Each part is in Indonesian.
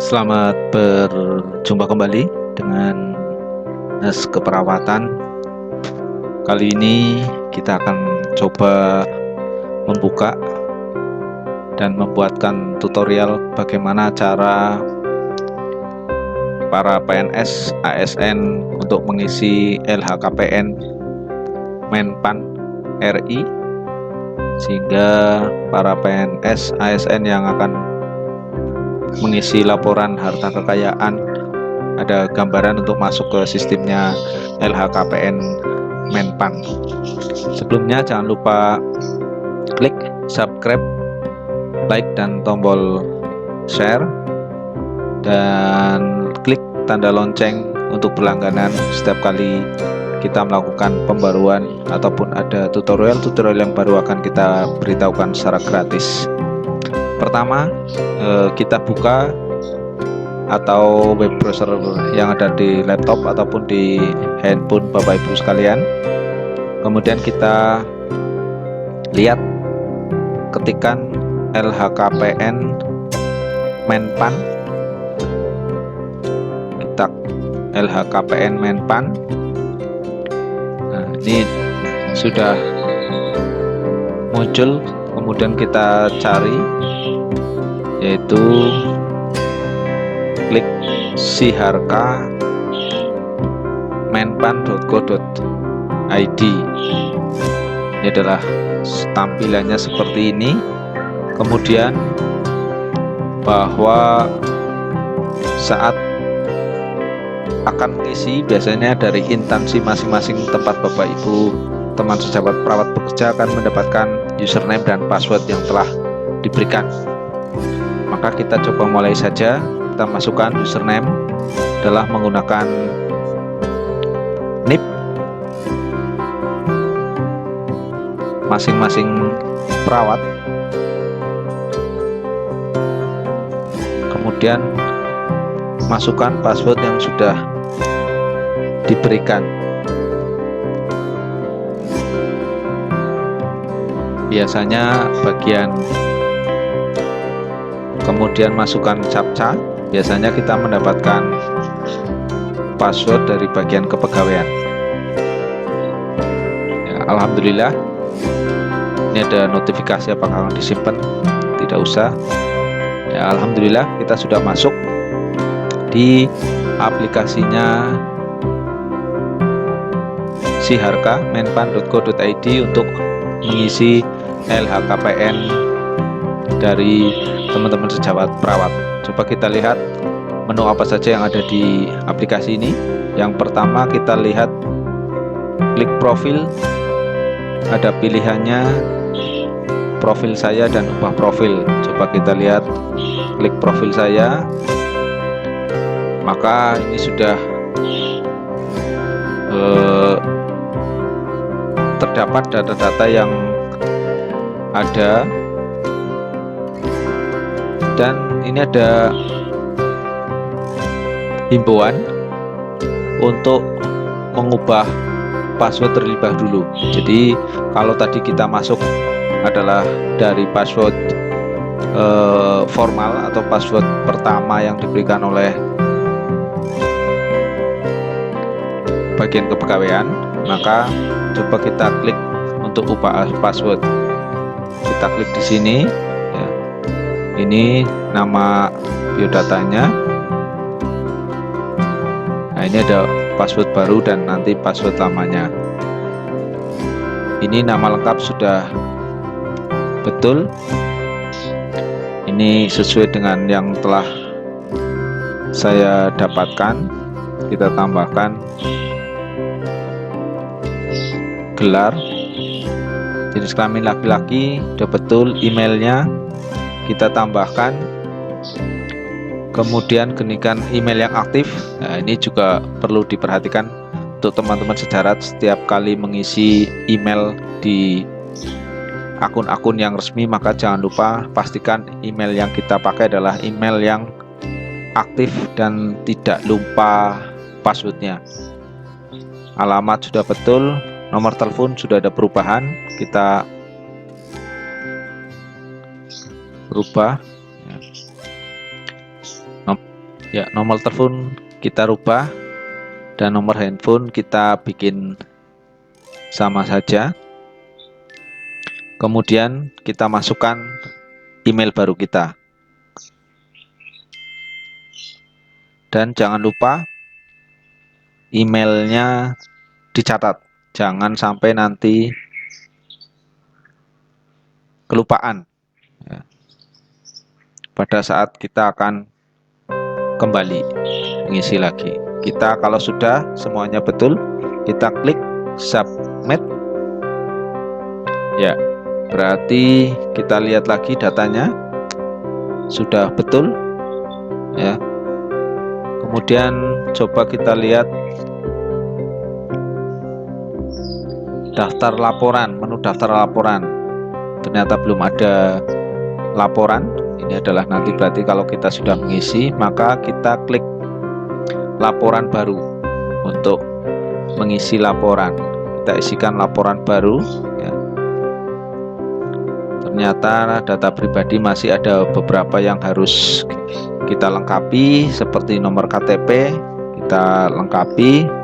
Selamat berjumpa kembali dengan Nas Keperawatan. Kali ini kita akan coba membuka dan membuatkan tutorial bagaimana cara para PNS ASN untuk mengisi LHKPN Menpan RI, sehingga para PNS ASN yang akan mengisi laporan harta kekayaan ada gambaran untuk masuk ke sistemnya LHKPN Menpan. Sebelumnya jangan lupa klik subscribe, like dan tombol share, dan klik tanda lonceng untuk berlangganan setiap kali kita melakukan pembaruan ataupun ada tutorial-tutorial yang baru akan kita beritahukan secara gratis. Pertama, kita buka atau web browser yang ada di laptop ataupun di handphone Bapak Ibu sekalian. Kemudian kita lihat, ketikan LHKPN Menpan, kita LHKPN Menpan. Nah, ini sudah muncul. Kemudian kita cari, yaitu klik siharka menpan.go.id. Ini adalah tampilannya seperti ini. Kemudian bahwa saat akan mengisi, biasanya dari instansi masing-masing tempat Bapak Ibu teman sejawat perawat bekerja akan mendapatkan username dan password yang telah diberikan. Maka kita coba mulai saja. Kita masukkan username adalah menggunakan NIP masing-masing perawat. Kemudian masukkan password yang sudah diberikan. Biasanya bagian kemudian masukkan captcha. Biasanya kita mendapatkan password dari bagian kepegawaian. Ya, alhamdulillah, ini ada notifikasi apakah akan disimpan. Tidak usah. Ya, alhamdulillah kita sudah masuk di aplikasinya siharka menpan.go.id untuk mengisi LHKPN dari teman-teman sejawat perawat. Coba kita lihat menu apa saja yang ada di aplikasi ini. Yang pertama kita lihat klik profil, ada pilihannya profil saya dan ubah profil. Coba kita lihat, klik profil saya, maka ini sudah terdapat data-data yang ada, dan ini ada himbauan untuk mengubah password terlebih dahulu. Jadi kalau tadi kita masuk adalah dari password formal atau password pertama yang diberikan oleh bagian kepegawaian, maka coba kita klik untuk ubah password. Kita klik di sini. Ya. Ini nama biodatanya. Nah, ini ada password baru dan nanti password lamanya. Ini nama lengkap sudah betul. Ini sesuai dengan yang telah saya dapatkan. Kita tambahkan gelar, jenis kelamin laki-laki, sudah betul. Emailnya kita tambahkan. Kemudian genikan email yang aktif. Nah, ini juga perlu diperhatikan untuk teman-teman sejawat setiap kali mengisi email di akun-akun yang resmi, maka jangan lupa pastikan email yang kita pakai adalah email yang aktif dan tidak lupa passwordnya. Alamat sudah betul, nomor telepon sudah ada perubahan, kita rubah. Ya, nomor telepon kita rubah dan nomor handphone kita bikin sama saja. Kemudian kita masukkan email baru kita. Dan jangan lupa emailnya dicatat. Jangan sampai nanti kelupaan ya, pada saat kita akan kembali mengisi lagi. Kita kalau sudah semuanya betul, kita klik submit. Ya, berarti kita lihat lagi datanya sudah betul ya. Kemudian coba kita lihat daftar laporan, menu daftar laporan. Ternyata belum ada laporan. Ini adalah nanti berarti kalau kita sudah mengisi, maka kita klik laporan baru untuk mengisi laporan. Kita isikan laporan baru ya. Ternyata data pribadi masih ada beberapa yang harus kita lengkapi, seperti nomor KTP kita lengkapi.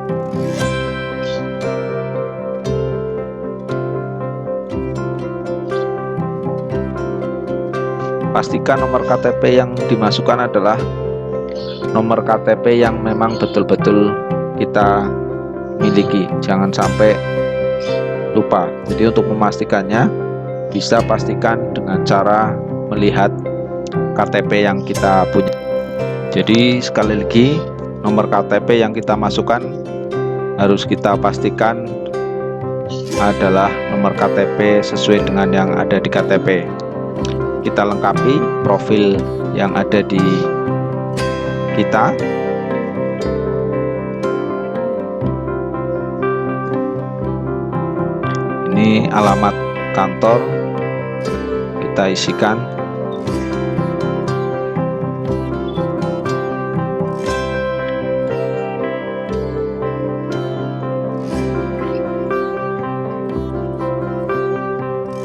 Pastikan nomor KTP yang dimasukkan adalah nomor KTP yang memang betul-betul kita miliki, jangan sampai lupa. Jadi untuk memastikannya bisa pastikan dengan cara melihat KTP yang kita punya. Jadi sekali lagi, nomor KTP yang kita masukkan harus kita pastikan adalah nomor KTP sesuai dengan yang ada di KTP. Kita lengkapi profil yang ada di kita. Ini alamat kantor, kita isikan.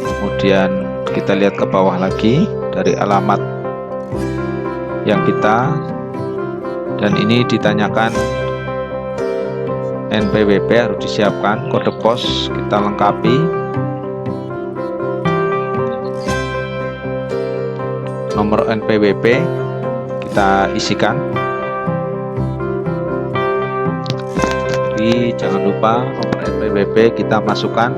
Kemudian kita lihat ke bawah lagi dari alamat yang kita, dan ini ditanyakan NPWP harus disiapkan, kode pos kita lengkapi, nomor NPWP kita isikan. Jadi jangan lupa nomor NPWP kita masukkan.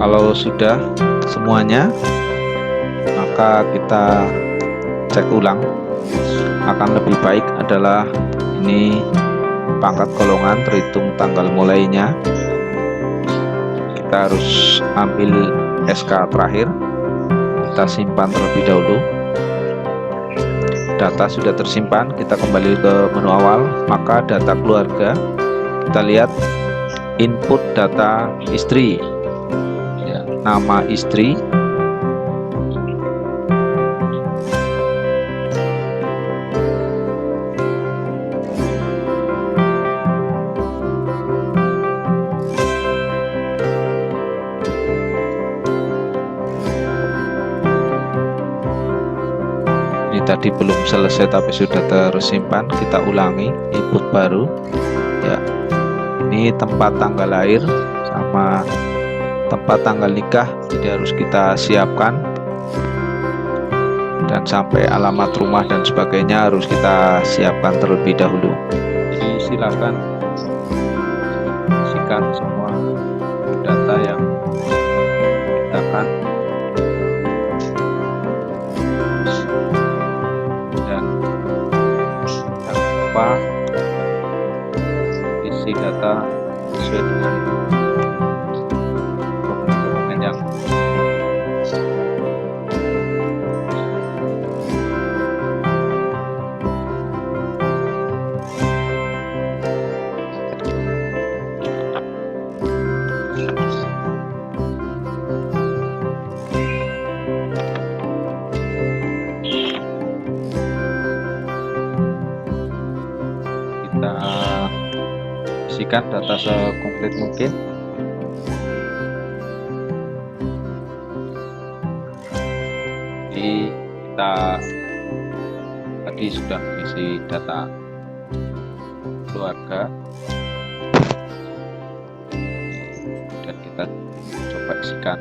Kalau sudah semuanya, maka kita cek ulang. Akan lebih baik adalah ini pangkat golongan terhitung tanggal mulainya. Kita harus ambil SK terakhir, kita simpan terlebih dahulu. Data sudah tersimpan, kita kembali ke menu awal. Maka data keluarga, kita lihat input data istri, nama istri, ini tadi belum selesai tapi sudah tersimpan. Kita ulangi, input baru ya. Ini tempat tanggal lahir sama tempat tanggal nikah tidak harus kita siapkan, dan sampai alamat rumah dan sebagainya harus kita siapkan terlebih dahulu. Jadi silakan isikan semua data yang kita akan, dan jangan lupa isi data sesuai dengan yang kita isikan data sekomplit mungkin. kita tadi sudah mengisi data keluarga dan kita coba isikan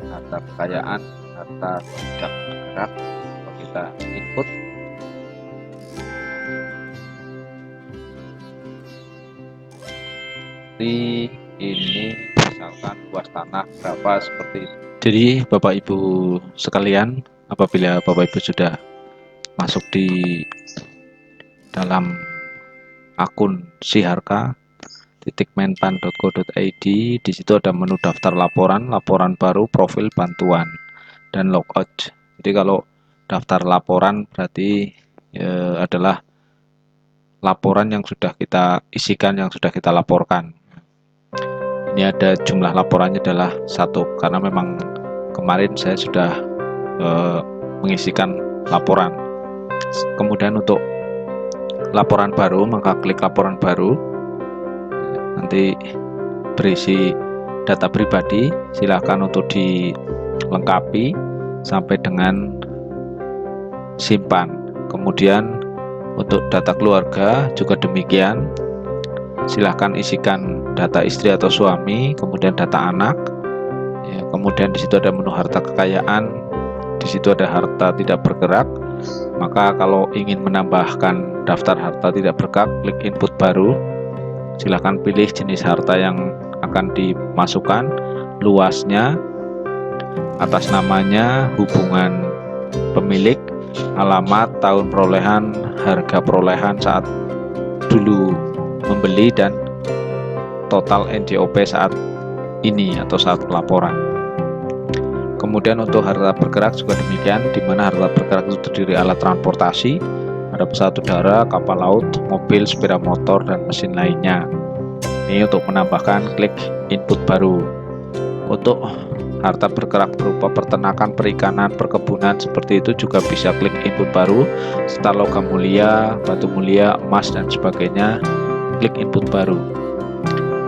harta kekayaan, harta tidak bergerak. Kita input ini misalkan luas tanah berapa, seperti itu. Jadi Bapak Ibu sekalian, apabila Bapak Ibu sudah masuk di dalam akun siharka.menpan.go.id, di situ ada menu daftar laporan, laporan baru, profil, bantuan, dan logout. Jadi kalau daftar laporan berarti adalah laporan yang sudah kita isikan, yang sudah kita laporkan. Ini ada jumlah laporannya adalah 1, karena memang kemarin saya sudah mengisikan laporan. Kemudian untuk laporan baru, maka klik laporan baru, nanti berisi data pribadi, silakan untuk dilengkapi sampai dengan simpan. Kemudian untuk data keluarga juga demikian, silahkan isikan data istri atau suami, kemudian data anak, ya, kemudian di situ ada menu harta kekayaan, di situ ada harta tidak bergerak. Maka kalau ingin menambahkan daftar harta tidak bergerak, klik input baru, silahkan pilih jenis harta yang akan dimasukkan, luasnya, atas namanya, hubungan pemilik, alamat, tahun perolehan, harga perolehan saat dulu membeli, dan total NJOP saat ini atau saat pelaporan. Kemudian untuk harta bergerak juga demikian, di mana harta bergerak itu terdiri alat transportasi, ada pesawat udara, kapal laut, mobil, sepeda motor, dan mesin lainnya. Ini untuk menambahkan, klik input baru. Untuk harta bergerak berupa peternakan, perikanan, perkebunan, seperti itu juga bisa klik input baru, serta logam mulia, batu mulia, emas, dan sebagainya, klik input baru.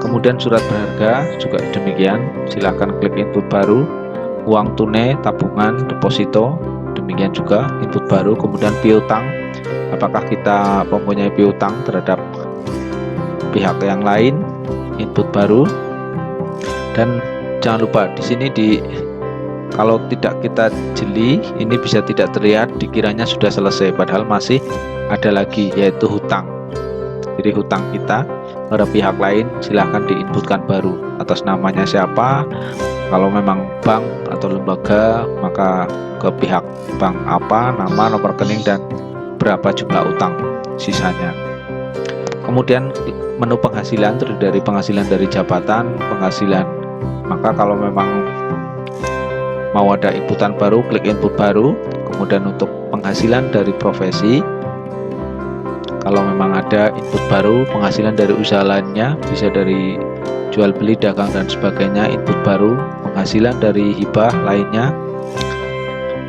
Kemudian surat berharga juga demikian, silakan klik input baru. Uang tunai, tabungan, deposito, demikian juga input baru. Kemudian piutang, apakah kita mempunyai piutang terhadap pihak yang lain, input baru. Dan jangan lupa di sini kalau tidak kita jeli, ini bisa tidak terlihat, dikiranya sudah selesai, padahal masih ada lagi, yaitu hutang. Jadi hutang kita pada pihak lain silahkan diinputkan baru, atas namanya siapa, kalau memang bank atau lembaga maka ke pihak bank apa, nama, nomor rekening, dan berapa jumlah utang sisanya. Kemudian menu penghasilan terdiri dari penghasilan dari jabatan, penghasilan, maka kalau memang mau ada inputan baru, klik input baru. Kemudian untuk penghasilan dari profesi, kalau memang ada input baru, penghasilan dari usaha lainnya, bisa dari jual beli, dagang, dan sebagainya, input baru. Penghasilan dari hibah lainnya,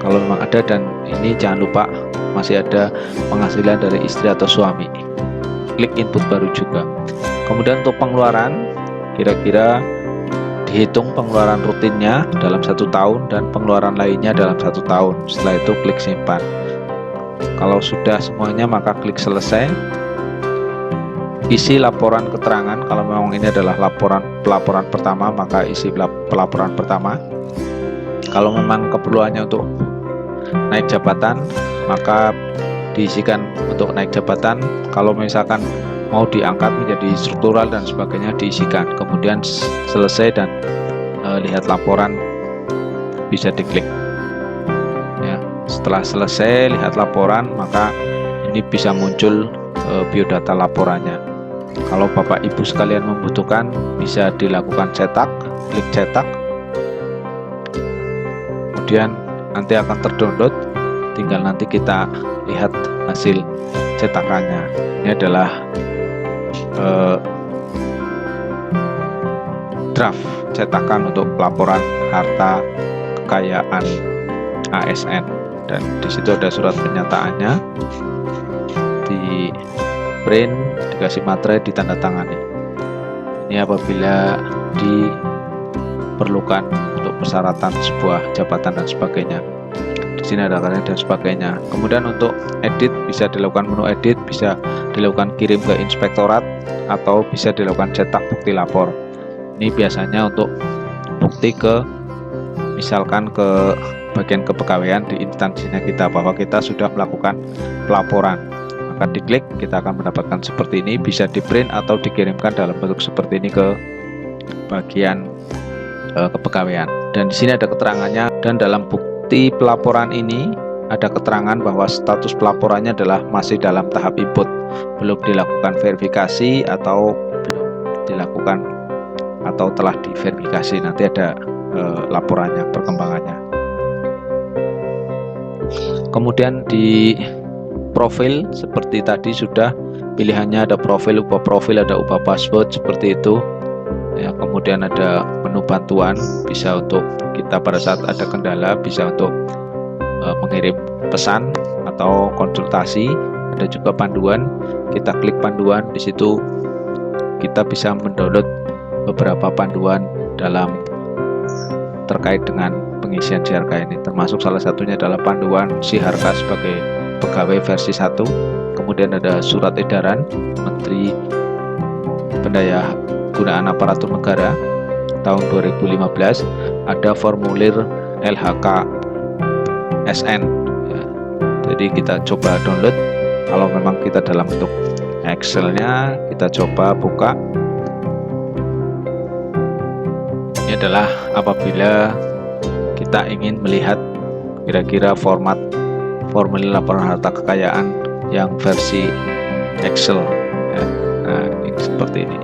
kalau memang ada, dan ini jangan lupa masih ada penghasilan dari istri atau suami, klik input baru juga. Kemudian untuk pengeluaran, kira-kira dihitung pengeluaran rutinnya dalam 1 tahun dan pengeluaran lainnya dalam 1 tahun. Setelah itu klik simpan. Kalau sudah semuanya maka klik selesai. Isi laporan keterangan, kalau memang ini adalah pelaporan pertama maka isi pelaporan pertama. Kalau memang keperluannya untuk naik jabatan maka diisikan untuk naik jabatan. Kalau misalkan mau diangkat menjadi struktural dan sebagainya, diisikan. Kemudian selesai dan lihat laporan bisa diklik. Setelah selesai lihat laporan, maka ini bisa muncul biodata laporannya. Kalau Bapak Ibu sekalian membutuhkan, bisa dilakukan cetak, klik cetak. Kemudian nanti akan terdownload, tinggal nanti kita lihat hasil cetakannya. Ini adalah draft cetakan untuk laporan harta kekayaan ASN. Dan di situ ada surat penyataannya, di print, dikasih materai, ditandatangani. Ini apabila diperlukan untuk persyaratan sebuah jabatan dan sebagainya. Di sini ada karya dan sebagainya. Kemudian untuk edit bisa dilakukan menu edit, bisa dilakukan kirim ke inspektorat, atau bisa dilakukan cetak bukti lapor. Ini biasanya untuk bukti ke misalkan ke bagian kepegawaian di instansinya kita bahwa kita sudah melakukan pelaporan. Maka diklik, kita akan mendapatkan seperti ini, bisa di print atau dikirimkan dalam bentuk seperti ini ke bagian kepegawaian. Dan di sini ada keterangannya, dan dalam bukti pelaporan ini ada keterangan bahwa status pelaporannya adalah masih dalam tahap input, belum dilakukan verifikasi atau belum dilakukan atau telah diverifikasi. Nanti ada laporannya, perkembangannya. Kemudian di profil seperti tadi sudah pilihannya ada profil, ubah profil, ada ubah password seperti itu ya. Kemudian ada menu bantuan, bisa untuk kita pada saat ada kendala, bisa untuk mengirim pesan atau konsultasi. Ada juga panduan, kita klik panduan, di situ kita bisa mendownload beberapa panduan dalam terkait dengan pengisian Siharka ini, termasuk salah satunya adalah panduan Siharka sebagai pegawai versi 1. Kemudian ada surat edaran Menteri Pendayagunaan Aparatur Negara tahun 2015, ada formulir LHK SN ya. Jadi kita coba download. Kalau memang kita dalam bentuk Excelnya, kita coba buka. Ini adalah apabila kita ingin melihat kira-kira format formulir laporan harta kekayaan yang versi Excel ya. Nah, ini seperti ini,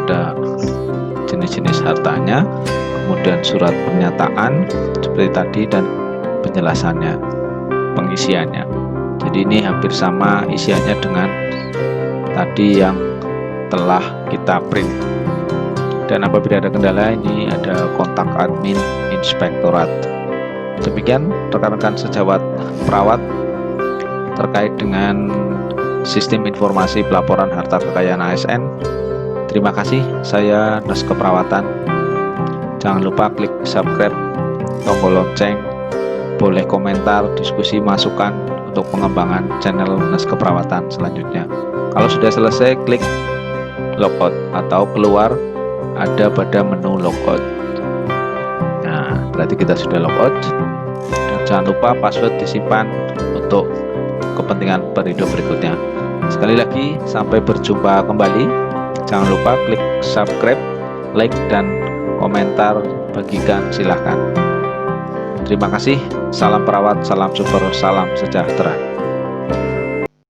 ada jenis-jenis hartanya, kemudian surat pernyataan seperti tadi, dan penjelasannya, pengisiannya. Jadi ini hampir sama isiannya dengan tadi yang telah kita print. Dan apabila ada kendala, ini ada kontak admin inspektorat. Demikian rekan-rekan sejawat perawat terkait dengan sistem informasi pelaporan harta kekayaan ASN. Terima kasih, saya Nas Keperawatan. Jangan lupa klik subscribe, tombol lonceng, boleh komentar, diskusi, masukan untuk pengembangan channel Nas Keperawatan selanjutnya. Kalau sudah selesai, klik logout atau keluar, ada pada menu logout. Nah, berarti kita sudah logout. Dan jangan lupa password disimpan untuk kepentingan periode berikutnya. Sekali lagi, sampai berjumpa kembali. Jangan lupa klik subscribe, like, dan komentar, bagikan silahkan. Terima kasih. Salam perawat, salam super, salam sejahtera.